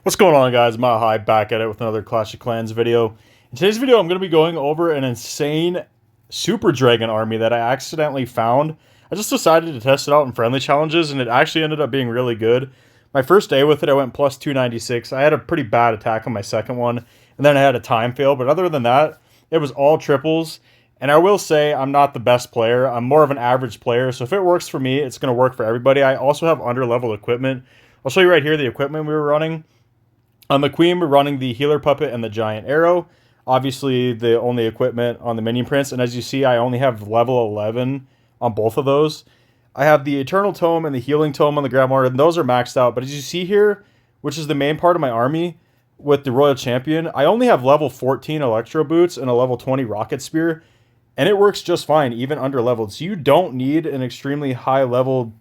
What's going on, guys? Mahai back at it with another Clash of Clans video. In today's video, I'm going to be going over an insane Super Dragon army that I accidentally found. I just decided to test it out in friendly challenges, and it actually ended up being really good. My first day with it, I went plus 296. I had a pretty bad attack on my second one, and then I had a time fail. But other than that, it was all triples. And I will say I'm not the best player. I'm more of an average player. So if it works for me, it's going to work for everybody. I also have under-leveled equipment. I'll show you right here the equipment we were running. On the Queen, we're running the Healer Puppet and the Giant Arrow. Obviously, the only equipment on the minion prints. And as you see, I only have level 11 on both of those. I have the Eternal Tome and the Healing Tome on the Grandmaster, and those are maxed out. But as you see here, which is the main part of my army with the Royal Champion, I only have level 14 Electro Boots and a level 20 Rocket Spear. And it works just fine, even under-leveled. So you don't need an extremely high-level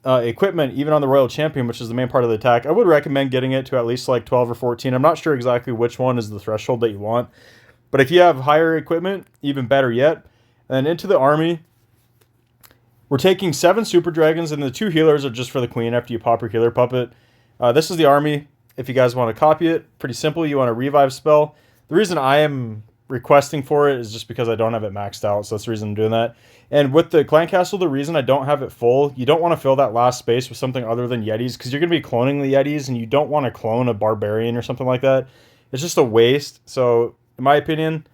equipment, even on the Royal Champion, which is the main part of the attack. I would recommend getting it to at least like 12 or 14. I'm not sure exactly which one is the threshold that you want. But if you have higher equipment, even better yet. And into the army, we're taking 7 Super Dragons, and the 2 healers are just for the Queen after you pop your Healer Puppet. This is the army. If you guys want to copy it, pretty simple. You want a revive spell. The reason I am requesting for it is just because I don't have it maxed out, so that's the reason I'm doing that. And with the Clan Castle, the reason I don't have it full, you don't want to fill that last space with something other than Yetis, because you're going to be cloning the Yetis, and you don't want to clone a Barbarian or something like that. It's just a waste, so in my opinion,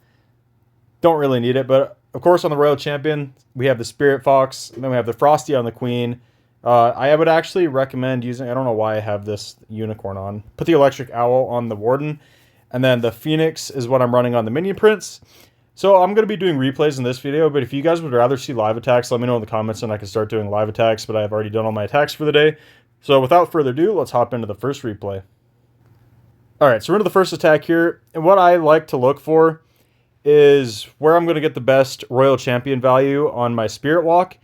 don't really need it. But of course, on the Royal Champion, we have the Spirit Fox, and then we have the Frosty on the Queen. I would actually recommend using, I don't know why I have this Unicorn on, put the Electric Owl on the Warden. And then the Phoenix is what I'm running on the minion prints. So I'm going to be doing replays in this video, but if you guys would rather see live attacks, let me know in the comments and I can start doing live attacks, but I've already done all my attacks for the day. So without further ado, let's hop into the first replay. Alright, so we're into the first attack here, and what I like to look for is where I'm going to get the best Royal Champion value on my Spirit Walk.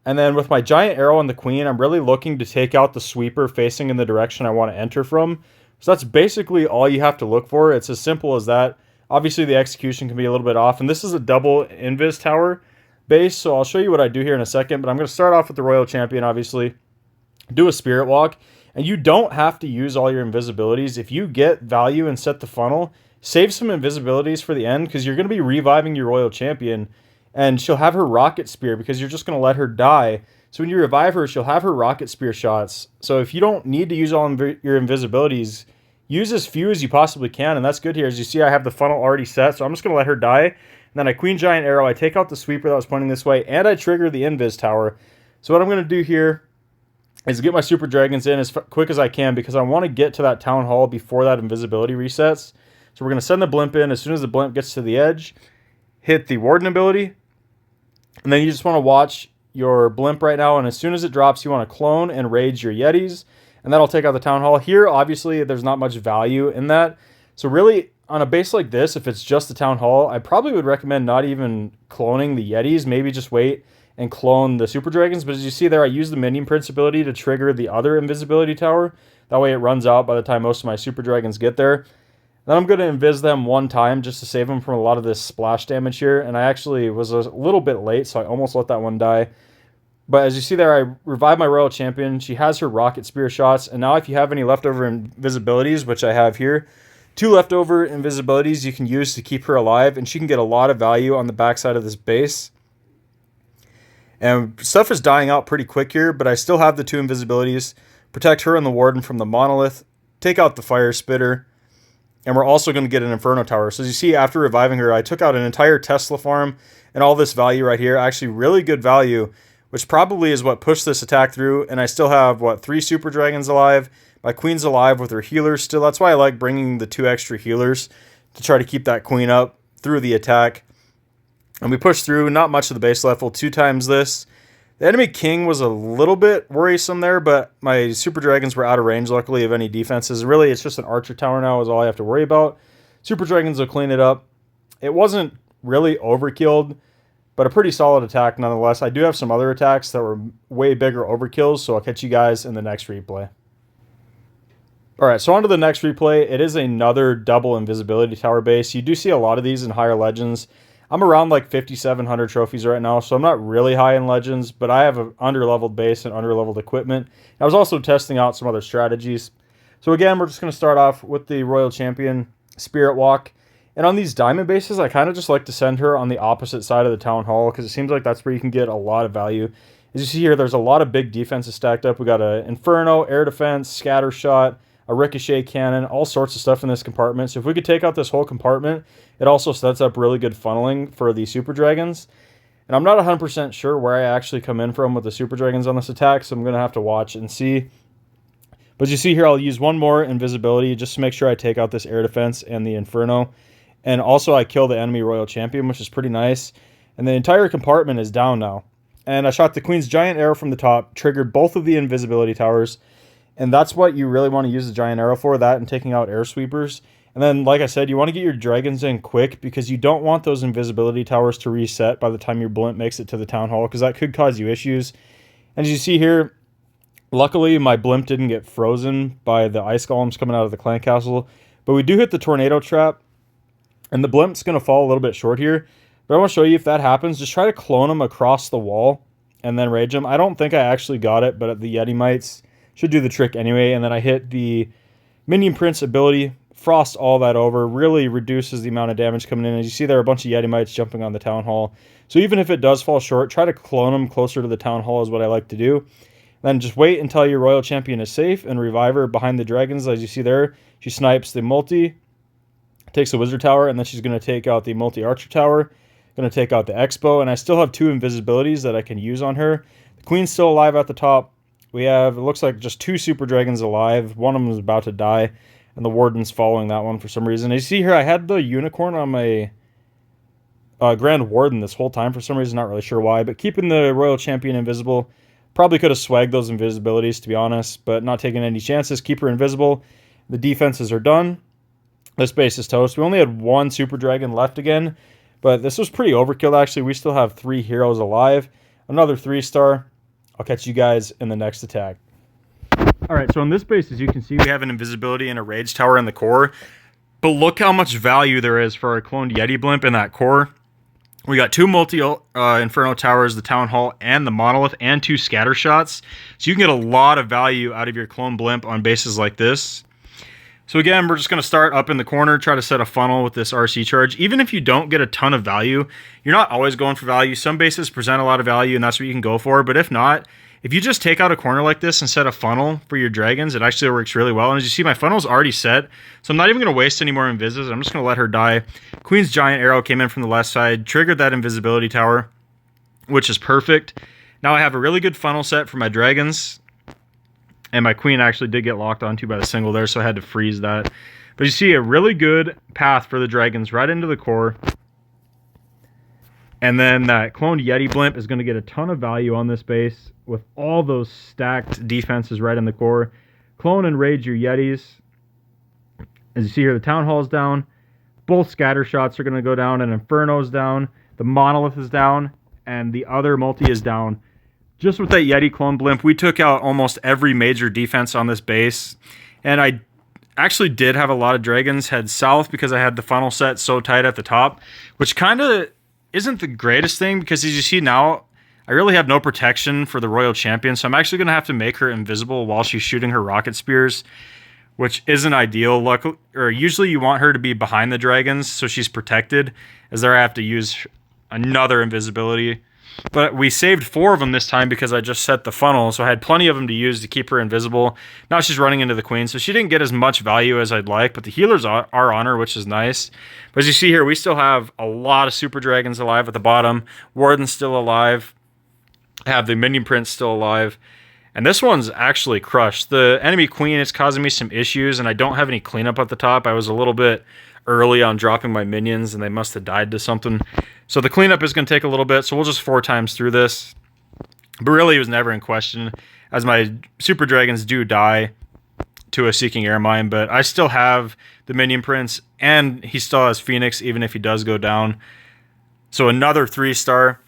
And then with my Giant Arrow on the Queen, I'm really looking to take out the sweeper facing in the direction I want to enter from. So that's basically all you have to look for. It's as simple as that. Obviously, the execution can be a little bit off. And this is a double Invis tower base, so I'll show you what I do here in a second. But I'm going to start off with the Royal Champion, obviously. Do a Spirit Walk. And you don't have to use all your invisibilities. If you get value and set the funnel, save some invisibilities for the end, because you're going to be reviving your Royal Champion. And she'll have her Rocket Spear, because you're just going to let her die. So when you revive her, she'll have her Rocket Spear shots. So if you don't need to use all your invisibilities, use as few as you possibly can, and that's good here. As you see, I have the funnel already set, so I'm just going to let her die. And then I Queen Giant Arrow, I take out the sweeper that was pointing this way, and I trigger the Invis tower. So what I'm going to do here is get my Super Dragons in as quick as I can, because I want to get to that Town Hall before that invisibility resets. So we're going to send the Blimp in. As soon as the Blimp gets to the edge, hit the Warden ability, and then you just want to watch your Blimp right now, and as soon as it drops, you want to clone and rage your Yetis, and that'll take out the Town Hall. Here, obviously, there's not much value in that, so really, on a base like this, if it's just the Town Hall, I probably would recommend not even cloning the Yetis, maybe just wait and clone the Super Dragons. But as you see there, I use the Minion Prince ability to trigger the other Invisibility Tower. That way it runs out by the time most of my Super Dragons get there. Then I'm going to invis them one time just to save them from a lot of this splash damage here. And I actually was a little bit late, so I almost let that one die. But as you see there, I revived my Royal Champion. She has her Rocket Spear shots. And now if you have any leftover invisibilities, which I have here, 2 leftover invisibilities you can use to keep her alive. And she can get a lot of value on the backside of this base. And stuff is dying out pretty quick here, but I still have the 2 invisibilities. Protect her and the Warden from the Monolith. Take out the Fire Spitter. And we're also going to get an Inferno Tower. So as you see, after reviving her, I took out an entire Tesla farm and all this value right here. Actually, really good value, which probably is what pushed this attack through. And I still have, 3 Super Dragons alive. My Queen's alive with her healers still. That's why I like bringing the 2 extra healers to try to keep that Queen up through the attack. And we pushed through, not much of the base level, 2 times this. The enemy King was a little bit worrisome there, but my Super Dragons were out of range, luckily, of any defenses. Really, it's just an Archer Tower now is all I have to worry about. Super Dragons will clean it up. It wasn't really overkilled, but a pretty solid attack nonetheless. I do have some other attacks that were way bigger overkills, so I'll catch you guys in the next replay. Alright, so on to the next replay. It is another double Invisibility Tower base. You do see a lot of these in higher Legends. I'm around like 5,700 trophies right now, so I'm not really high in Legends, but I have an under-leveled base and under-leveled equipment. I was also testing out some other strategies. So So again, we're just going to start off with the Royal Champion Spirit Walk. And on these diamond bases, I kind of just like to send her on the opposite side of the Town Hall because it seems like that's where you can get a lot of value. As you see here, there's a lot of big defenses stacked up. We got an Inferno, air defense, scatter shot, a ricochet cannon, all sorts of stuff in this compartment. So if we could take out this whole compartment, it also sets up really good funneling for the Super Dragons. And I'm not 100% sure where I actually come in from with the Super Dragons on this attack, so I'm going to have to watch and see. But you see here, I'll use one more invisibility just to make sure I take out this air defense and the Inferno. And also I kill the enemy Royal Champion, which is pretty nice. And the entire compartment is down now. And I shot the Queen's Giant Arrow from the top, triggered both of the invisibility towers. And that's what you really want to use the Giant Arrow for, that and taking out air sweepers. And then, like I said, you want to get your dragons in quick because you don't want those invisibility towers to reset by the time your blimp makes it to the Town Hall because that could cause you issues. And as you see here, luckily my blimp didn't get frozen by the ice golems coming out of the clan castle. But we do hit the tornado trap. And the blimp's going to fall a little bit short here. But I want to show you if that happens, just try to clone them across the wall and then rage them. I don't think I actually got it, but the Yeti Mites should do the trick anyway. And then I hit the Minion Prince ability, frost all that over, really reduces the amount of damage coming in. As you see, there are a bunch of Yeti Mites jumping on the Town Hall. So even if it does fall short, try to clone them closer to the Town Hall is what I like to do. Then just wait until your Royal Champion is safe and revive her behind the dragons. As you see there, she snipes the multi, takes the Wizard Tower, and then she's going to take out the multi-archer tower, going to take out the Expo, and I still have 2 invisibilities that I can use on her. The Queen's still alive at the top. We have, it looks like just 2 Super Dragons alive. One of them is about to die, and the Warden's following that one for some reason. And you see here, I had the Unicorn on my Grand Warden this whole time for some reason, not really sure why, but keeping the Royal Champion invisible. Probably could have swagged those invisibilities, to be honest, but not taking any chances. Keep her invisible. The defenses are done. This base is toast. We only had 1 Super Dragon left again, but this was pretty overkill, actually. We still have 3 heroes alive. Another 3-star. I'll catch you guys in the next attack. Alright, so on this base, as you can see, we have an invisibility and a rage tower in the core. But look how much value there is for our cloned Yeti blimp in that core. We got 2 multi-Inferno towers, the Town Hall, and the Monolith, and 2 scatter shots. So you can get a lot of value out of your clone blimp on bases like this. So again, we're just going to start up in the corner, try to set a funnel with this RC charge. Even if you don't get a ton of value, you're not always going for value. Some bases present a lot of value, and that's what you can go for. But if not, if you just take out a corner like this and set a funnel for your dragons, it actually works really well. And as you see, my funnel's already set, so I'm not even going to waste any more invises. I'm just going to let her die. Queen's Giant Arrow came in from the left side, triggered that invisibility tower, which is perfect. Now I have a really good funnel set for my dragons. And my Queen actually did get locked onto by the single there, so I had to freeze that. But you see a really good path for the dragons right into the core. And then that cloned Yeti blimp is going to get a ton of value on this base with all those stacked defenses right in the core. Clone and rage your Yetis. As you see here, the Town Hall's down. Both scatter shots are going to go down, and Inferno's down. The Monolith is down, and the other multi is down. Just with that Yeti clone blimp, we took out almost every major defense on this base. And I actually did have a lot of dragons head south because I had the funnel set so tight at the top, which kind of isn't the greatest thing because as you see now, I really have no protection for the Royal Champion. So I'm actually going to have to make her invisible while she's shooting her rocket spears, which isn't ideal. Luckily, or usually you want her to be behind the dragons so she's protected, as there I have to use another invisibility. But we saved 4 of them this time because I just set the funnel, so I had plenty of them to use to keep her invisible. Now she's running into the Queen, so she didn't get as much value as I'd like, but the healers are on her, which is nice. But as you see here, we still have a lot of Super Dragons alive at the bottom. Warden's still alive. I have the Minion Prince still alive. And this one's actually crushed. The enemy Queen is causing me some issues, and I don't have any cleanup at the top. I was a little bit early on dropping my minions, and they must have died to something. So the cleanup is going to take a little bit, so we'll just 4 times through this. But really, it was never in question, as my Super Dragons do die to a Seeking Air Mine, but I still have the Minion Prince, and he still has Phoenix, even if he does go down. So another 3-star,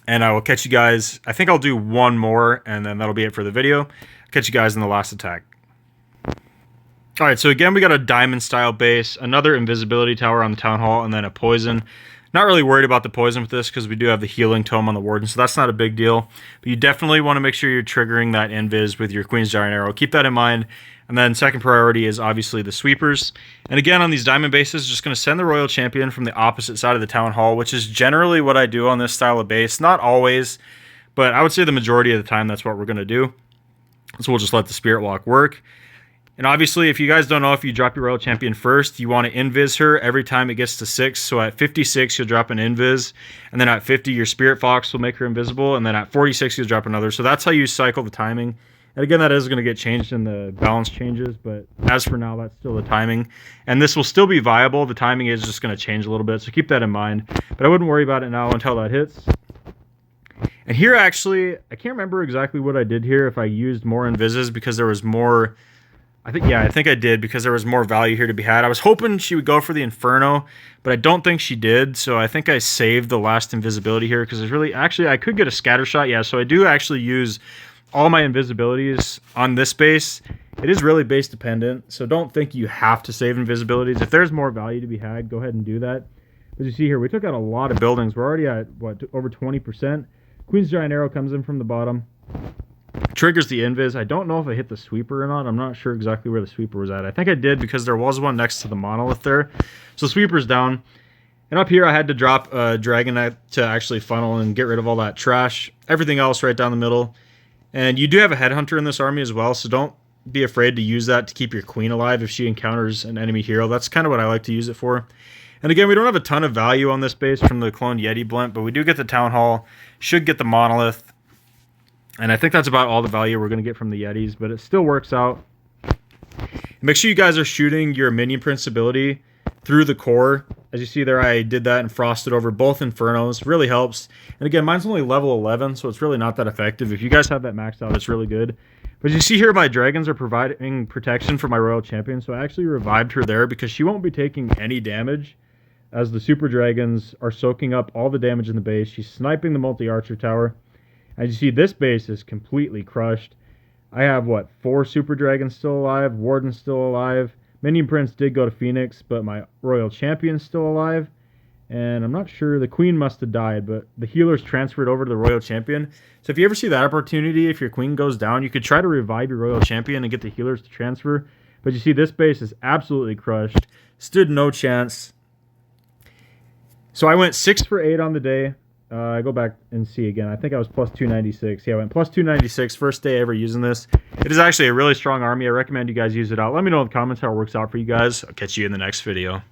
and I will catch you guys. I think I'll do 1 more, and then that'll be it for the video. Catch you guys in the last attack. Alright, so again, we got a diamond-style base, another invisibility tower on the Town Hall, and then a poison. Not really worried about the poison with this because we do have the healing tome on the Warden, so that's not a big deal. But you definitely want to make sure you're triggering that Invis with your Queen's Giant Arrow. Keep that in mind. And then second priority is obviously the sweepers. And again, on these diamond bases, just going to send the Royal Champion from the opposite side of the Town Hall, which is generally what I do on this style of base. Not always, but I would say the majority of the time that's what we're going to do. So we'll just let the Spirit Walk work. And obviously, if you guys don't know, if you drop your Royal Champion first, you want to Invis her every time it gets to 6. So at 56, you'll drop an Invis. And then at 50, your Spirit Fox will make her invisible. And then at 46, you'll drop another. So that's how you cycle the timing. And again, that is going to get changed in the balance changes. But as for now, that's still the timing. And this will still be viable. The timing is just going to change a little bit. So keep that in mind. But I wouldn't worry about it now until that hits. And here, actually, I can't remember exactly what I did here. If I used more Invises because there was more... I think I did because there was more value here to be had. I was hoping she would go for the Inferno, but I don't think she did. So I think I saved the last invisibility here because there's really... Actually, I could get a scatter shot. Yeah, so I do actually use all my invisibilities on this base. It is really base dependent, so don't think you have to save invisibilities. If there's more value to be had, go ahead and do that. As you see here, we took out a lot of buildings. We're already at, what, over 20%. Queen's Giant Arrow comes in from the bottom. Triggers the Invis. I don't know if I hit the sweeper or not. I'm not sure exactly where the sweeper was at. I think I did because there was one next to the monolith there. So sweeper's down. And up here I had to drop a Dragon Knight to actually funnel and get rid of all that trash. Everything else right down the middle. And you do have a Headhunter in this army as well, so don't be afraid to use that to keep your queen alive if she encounters an enemy hero. That's kind of what I like to use it for. And again, we don't have a ton of value on this base from the Clone Yeti blimp, but we do get the Town Hall, should get the monolith. And I think that's about all the value we're going to get from the Yetis, but it still works out. Make sure you guys are shooting your Minion Prince ability through the core. As you see there, I did that and frosted over both Infernos. Really helps. And again, mine's only level 11, so it's really not that effective. If you guys have that maxed out, it's really good. But as you see here, my dragons are providing protection for my Royal Champion, so I actually revived her there because she won't be taking any damage as the Super Dragons are soaking up all the damage in the base. She's sniping the multi-archer tower. As you see, this base is completely crushed. I have, what, 4 Super Dragons still alive, Warden's still alive. Minion Prince did go to Phoenix, but my Royal Champion's still alive. And I'm not sure, the Queen must have died, but the healer's transferred over to the Royal Champion. So if you ever see that opportunity, if your Queen goes down, you could try to revive your Royal Champion and get the healers to transfer. But you see, this base is absolutely crushed. Stood no chance. So I went 6 for 8 on the day. I go back and see again. I think I was plus 296. Yeah, I went plus 296. First day ever using this. It is actually a really strong army. I recommend you guys use it out. Let me know in the comments how it works out for you guys. I'll catch you in the next video.